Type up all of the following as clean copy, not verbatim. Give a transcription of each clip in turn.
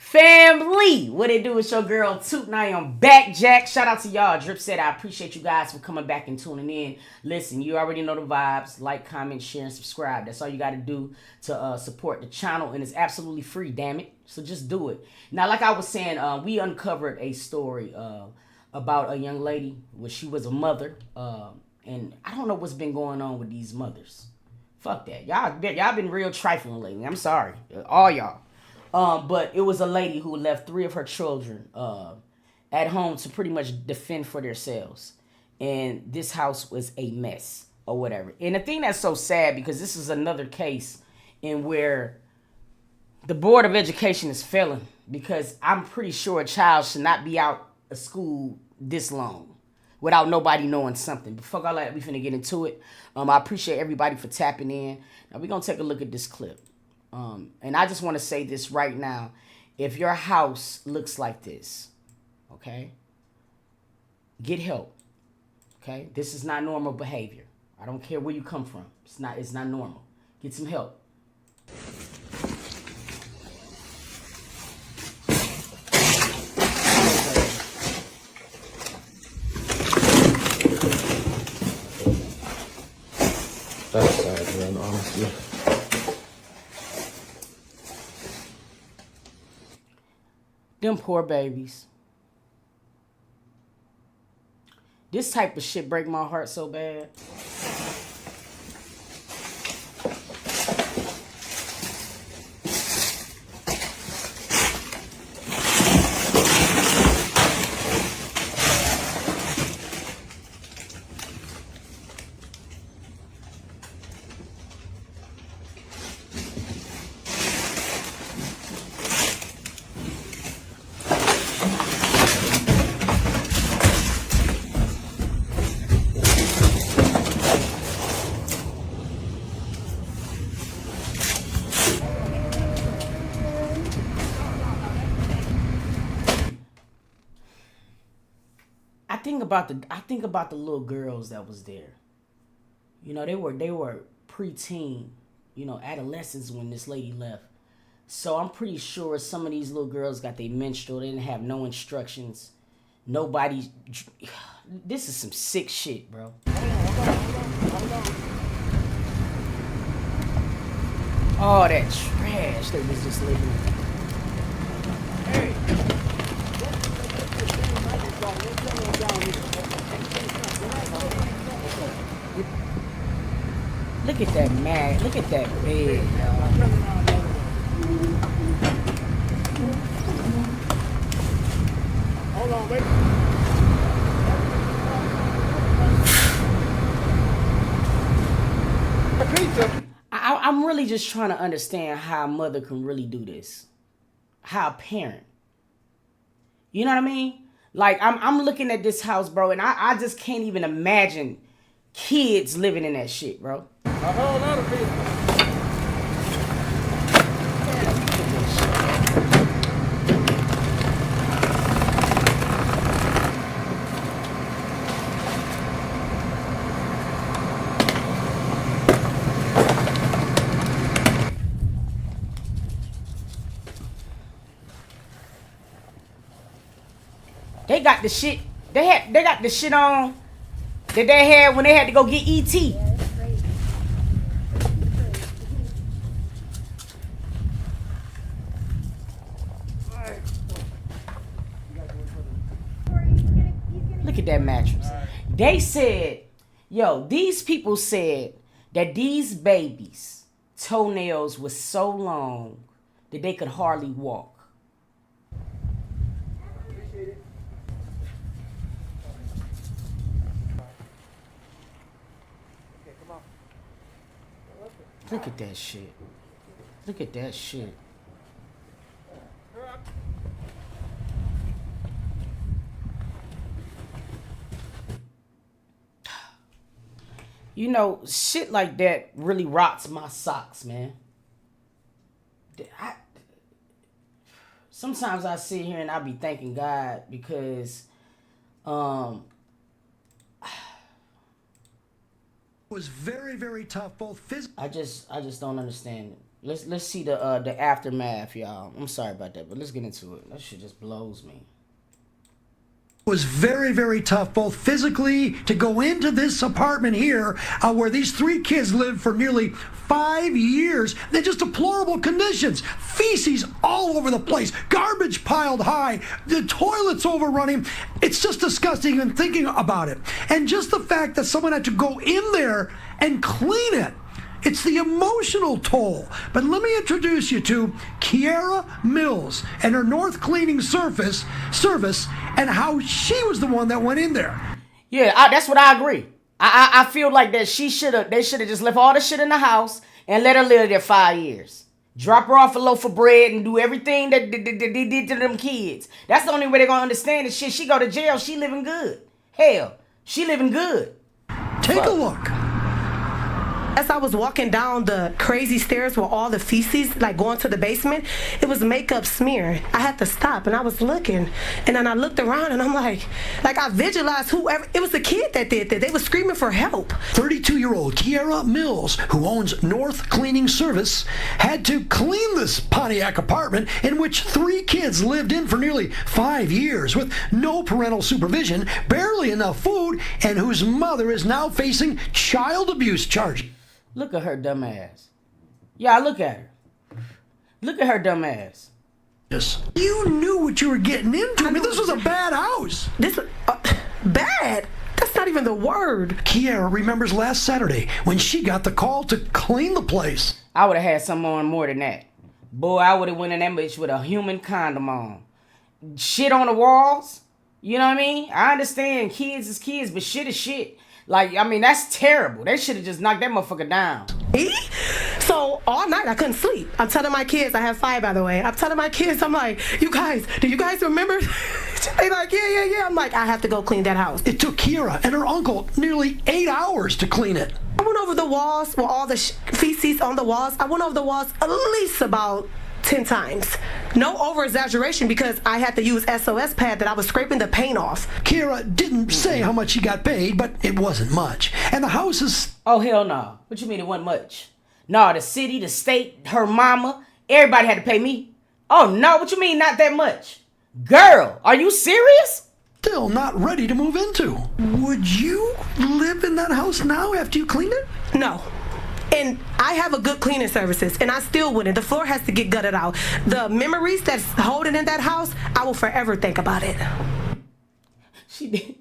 Family, what it do? It's your girl Tootie, and I am back, Jack. Shout out to y'all, Drip said. I appreciate you guys for coming back and tuning in. Listen, you already know the vibes. Like, comment, share, and subscribe. That's all you got to do to support the channel, and it's absolutely free, damn it. So just do it. Now, like I was saying, we uncovered a story about a young lady where she was a mother, and I don't know what's been going on with these mothers. Fuck that. Y'all been real trifling lately. I'm sorry. All y'all. But it was a lady who left 3 of her children at home to pretty much defend for themselves. And this house was a mess or whatever. And the thing that's so sad, because this is another case in where the Board of Education is failing, because I'm pretty sure a child should not be out of school this long without nobody knowing something. But fuck all that, we finna get into it. I appreciate everybody for tapping in. Now we're gonna take a look at this clip. And I just want to say this right now. If your house looks like this, okay, get help. Okay, this is not normal behavior. I don't care where you come from. It's not normal. Get some help. That's sad, man, honestly. Them poor babies. This type of shit break my heart so bad. I think about the little girls that was there. You know, they were preteen, adolescents when this lady left. So I'm pretty sure some of these little girls got their menstrual. They didn't have no instructions. Nobody. This is some sick shit, bro. All that trash they was just living in. Look at that mat. Look at that bed, y'all. Hold on, wait. I'm really just trying to understand how a mother can really do this. How a parent. You know what I mean? Like, I'm looking at this house, bro, and I just can't even imagine kids living in that shit, bro. A whole lot of people. They got the shit. They got the shit on that they had when they had to go get ET. Look at that mattress. They said, these people said that these babies' toenails were so long that they could hardly walk. Look at that shit. Look at that shit. Shit like that really rots my socks, man. Sometimes I sit here and I be thanking God because was very, very tough, both physically. I just don't understand it. Let's see the aftermath, y'all. I'm sorry about that, but let's get into it. That shit just blows me. It was very, very tough, both physically, to go into this apartment here where these 3 kids lived for nearly 5 years. They're just deplorable conditions. Feces all over the place, garbage piled high, the toilets overrunning. It's just disgusting even thinking about it. And just the fact that someone had to go in there and clean it. It's the emotional toll. But let me introduce you to Kiara Mills and her North Cleaning Service and how she was the one that went in there. Yeah, that's what I agree. I feel like that they should have just left all the shit in the house and let her live there 5 years. Drop her off a loaf of bread and do everything that they did to them kids. That's the only way they're going to understand this shit. She go to jail, she living good. Hell, she living good. Take a look. As I was walking down the crazy stairs with all the feces, like going to the basement, it was makeup smearing. I had to stop, and I was looking, and then I looked around, and I'm like I visualized whoever, it was a kid that did that. They were screaming for help. 32-year-old Kiara Mills, who owns North Cleaning Service, had to clean this Pontiac apartment in which 3 kids lived in for nearly 5 years with no parental supervision, barely enough food, and whose mother is now facing child abuse charges. Look at her dumb ass. Yeah, look at her. Look at her dumb ass. Yes. You knew what you were getting into. I mean, this was a bad house. This bad? That's not even the word. Kiara remembers last Saturday when she got the call to clean the place. I would have had something on more than that. Boy, I would have went in that bitch with a human condom on. Shit on the walls. You know what I mean? I understand kids is kids, but shit is shit. Like, I mean, that's terrible. They should have just knocked that motherfucker down. So all night I couldn't sleep. I'm telling my kids, I have 5 by the way. I'm telling my kids, I'm like, you guys, do you guys remember? They like, yeah. I'm like, I have to go clean that house. It took Kiara and her uncle nearly 8 hours to clean it. I went over the walls with all the feces on the walls. I went over the walls at least about 10 times. No over-exaggeration because I had to use SOS pad that I was scraping the paint off. Kiara didn't say how much she got paid, but it wasn't much. And the house is... Oh, hell no. What you mean it wasn't much? No, the city, the state, her mama, everybody had to pay me. Oh, no. What you mean not that much? Girl, are you serious? Still not ready to move into. Would you live in that house now after you cleaned it? No. And I have a good cleaning services, and I still wouldn't. The floor has to get gutted out. The memories that's holding in that house, I will forever think about it. She did.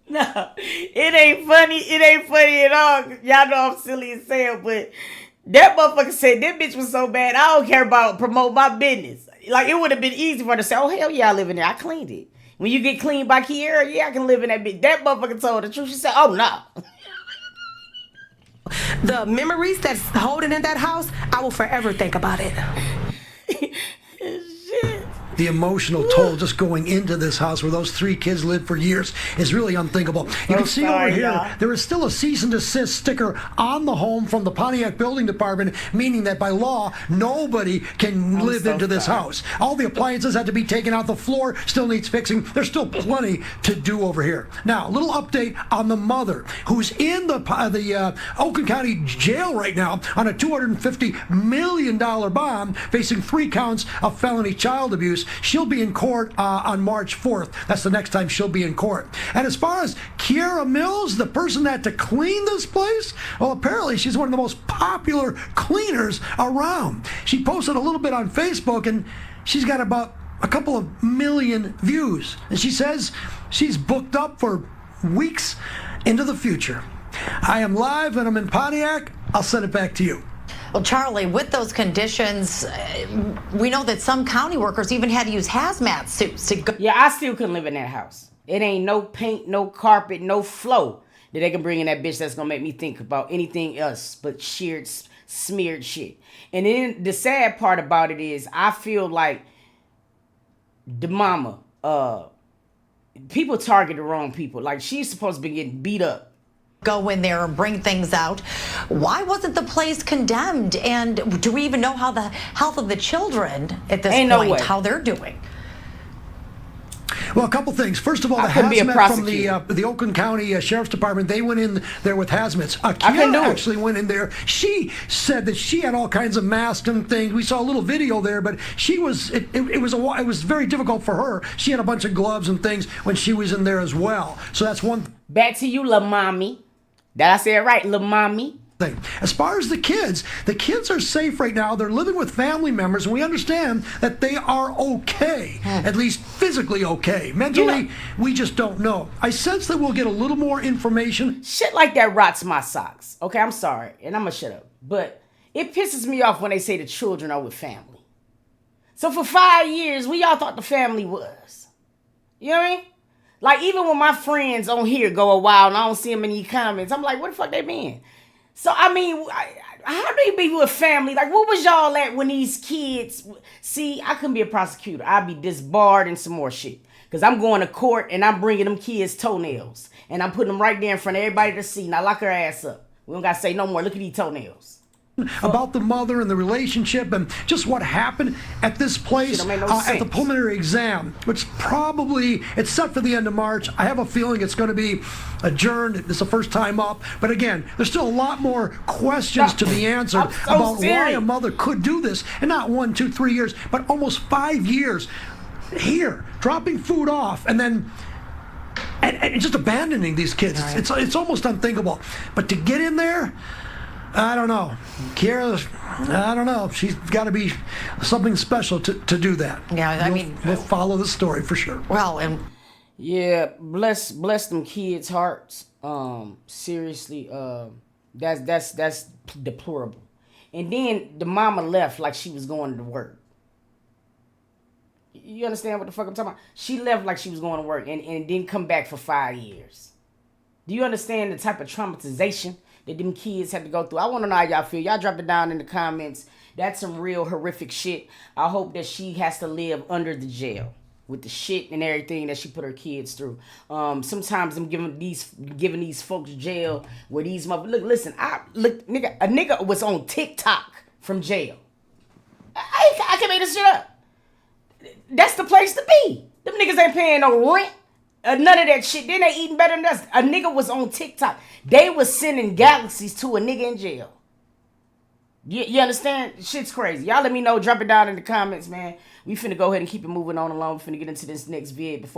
No, it ain't funny. It ain't funny at all. Y'all know I'm silly as hell, but that motherfucker said that bitch was so bad, I don't care about promote my business. Like, it would have been easy for her to say, oh, hell yeah, I live in there. I cleaned it. When you get cleaned by Kiara, yeah, I can live in that bitch. That motherfucker told the truth. She said, oh, no. The memories that's holding in that house, I will forever think about it. Shit. The emotional toll just going into this house where those 3 kids lived for years is really unthinkable. You can see over here, there is still a cease and desist sticker on the home from the Pontiac Building Department, meaning that by law, nobody can live into this house. All the appliances had to be taken out. The floor still needs fixing. There's still plenty to do over here. Now, a little update on the mother, who's in the Oakland County Jail right now on a $250 million bond, facing 3 counts of felony child abuse. She'll be in court on March 4th. That's the next time she'll be in court. And as far as Kiara Mills, the person that had to clean this place, well, apparently she's one of the most popular cleaners around. She posted a little bit on Facebook, and she's got about a couple of million views. And she says she's booked up for weeks into the future. I am live, and I'm in Pontiac. I'll send it back to you. Well, Charlie, with those conditions, we know that some county workers even had to use hazmat suits to go. Yeah, I still couldn't live in that house. It ain't no paint, no carpet, no flow that they can bring in that bitch that's gonna make me think about anything else but sheared, smeared shit. And then the sad part about it is I feel like the mama, people target the wrong people. Like, she's supposed to be getting beat up. Go in there and bring things out. Why wasn't the place condemned? And do we even know how the health of the children at this point, how they're doing? Well, a couple things. First of all, the couldn't be a hazmat from prosecutor. the Oakland County Sheriff's Department, they went in there with hazmats. couldn't do Kiara it. actually went in there. She said that she had all kinds of masks and things. We saw a little video there, but it was very difficult for her. She had a bunch of gloves and things when she was in there as well. So that's one Back to you, little mommy. Did I say it right, little mommy? thing. As far as the kids are safe right now. They're living with family members, and we understand that they are okay, at least physically okay. Mentally, we just don't know. I sense that we'll get a little more information. Shit like that rots my socks. Okay, I'm sorry, and I'm gonna shut up. But it pisses me off when they say the children are with family. So for 5 years, we all thought the family was. You know what I mean? Like, even when my friends on here go a while and I don't see them in any comments, I'm like, what the fuck they been? So, I mean, how do you be with family? Like, what was y'all at when these kids... See, I couldn't be a prosecutor. I'd be disbarred and some more shit. Because I'm going to court and I'm bringing them kids toenails. And I'm putting them right there in front of everybody to see. Now, lock her ass up. We don't got to say no more. Look at these toenails. About the mother and the relationship and just what happened at this place at the preliminary exam, which probably it's set for the end of March. I have a feeling it's going to be adjourned. It's the first time up, but again, there's still a lot more questions to be answered about why a mother could do this, and not 1, 2, 3 years, but almost 5 years here, dropping food off and then and just abandoning these kids. Right. It's almost unthinkable. But to get in there, I don't know. Kiara, I don't know. She's got to be something special to do that. Yeah, I mean, we'll follow the story for sure. Well, and yeah, bless them kids' hearts. Seriously, that's deplorable. And then the mama left like she was going to work. You understand what the fuck I'm talking about? She left like she was going to work and didn't come back for 5 years. Do you understand the type of traumatization that them kids had to go through? I want to know how y'all feel. Y'all drop it down in the comments. That's some real horrific shit. I hope that she has to live under the jail with the shit and everything that she put her kids through. Sometimes I'm giving these folks jail where these listen, a nigga was on TikTok from jail. I can make this shit up. That's the place to be. Them niggas ain't paying no rent. None of that shit. Then they eating better than us. A nigga was on TikTok. They was sending galaxies to a nigga in jail. You understand? Shit's crazy. Y'all let me know. Drop it down in the comments, man. We finna go ahead and keep it moving on along. We finna get into this next vid before